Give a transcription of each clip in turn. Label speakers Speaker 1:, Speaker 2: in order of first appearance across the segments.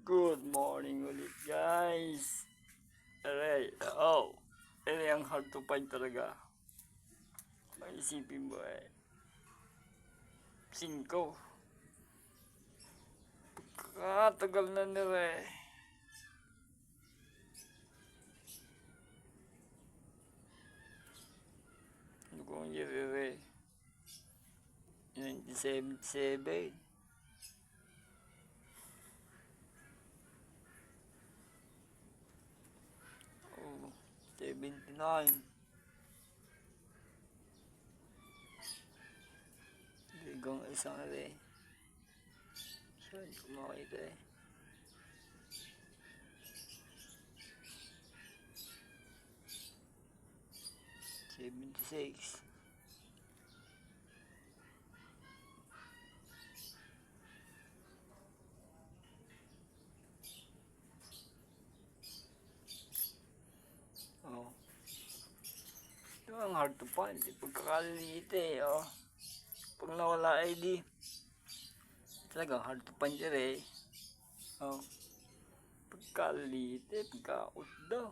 Speaker 1: Good morning ulit guys. Aray, aray ang hard to find talaga. Maisipin mo 5. Katagal na nila Ano kong year 1977. 79. Bigong isang saan ko makita 76. Ito ang hard to find. Pagkakaliliit Pag nawala ID, talagang hard to find Pagkaliliit pagkaot daw.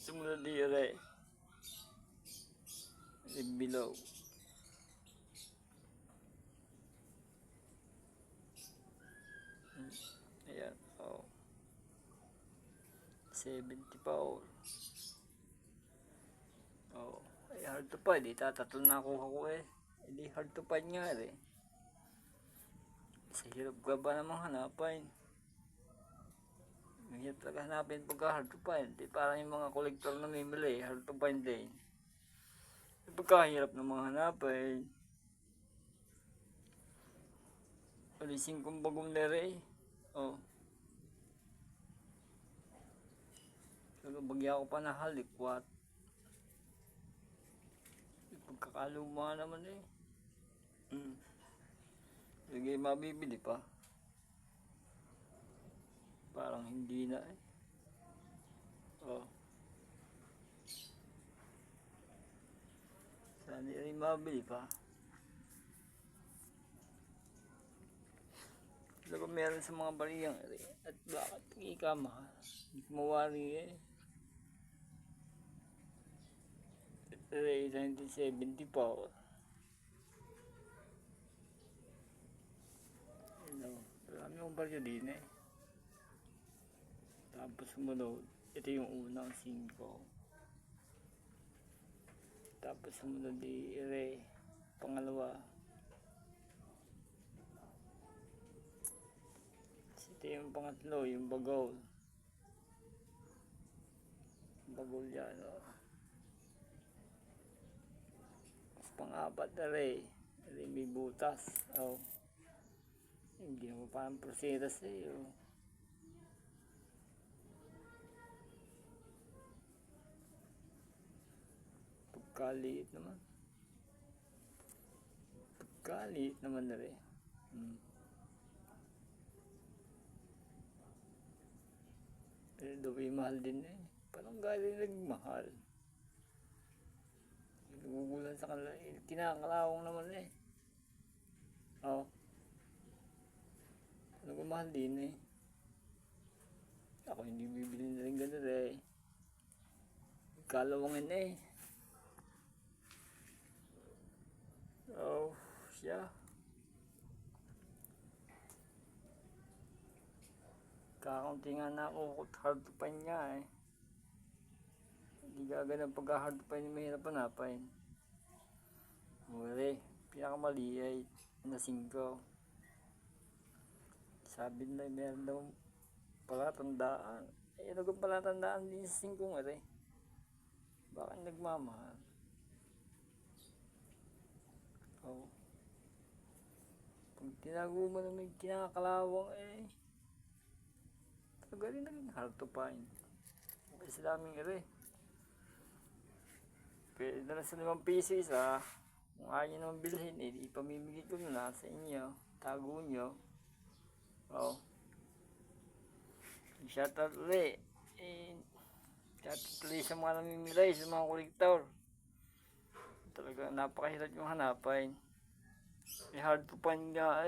Speaker 1: Sumunod below. Ayan, 74. Ay hard to find, tatatlo na nakuha ko Hindi hard to find nga Sa hirap ka ba namang hanapin? Mahirap talaga hanapin pagka hard to find. Parang yung mga kolektor na mimili, hard to find din. Pagkahirap ng mga hanapin. Alisin kong bagong lere bagya ko pa na halikwat. Pagkakaluma naman Sige, mabibili pa. Parang hindi na Sana rin mabili pa. Pero meron sa mga bariyang at bakit ikamahal? Hindi ko mawari 1974. Marami akong barya din Tapos sumunod, ito yung unang 5. Tapos sumunod pangalawa. Ito yung pangatlo, yung bagol. Bagol yan Pang-apat may butas. Hindi naman parang proseras Pagkaliit naman Pero doon mahal din Parang galing nagmahal. Nagugulan sa kanila kinakalawang naman Nagmahal din Ako hindi bibili na rin ganun kalawangin siya. Kakaunti nga na ako hard to find nga Hindi gagana pagka hard to find mahirap hanapin. Pinakamali na 5. Sabi nila meron daw palatandaan. Ano kung palatandaan din sa 5 Baka nagmamahal. Pag tinago mo na may kinakalawang talaga rin naging hard to find. Kasi daming pwede na sa 5 piso kung ayaw nyo naman bilhin ipamimigay ko na sa inyo. Tago nyo. Shoutout ulit. Shoutout ulit sa mga namimilay, sa mga kolektor. Talaga napakahirap yung hanapin. Hard to find nga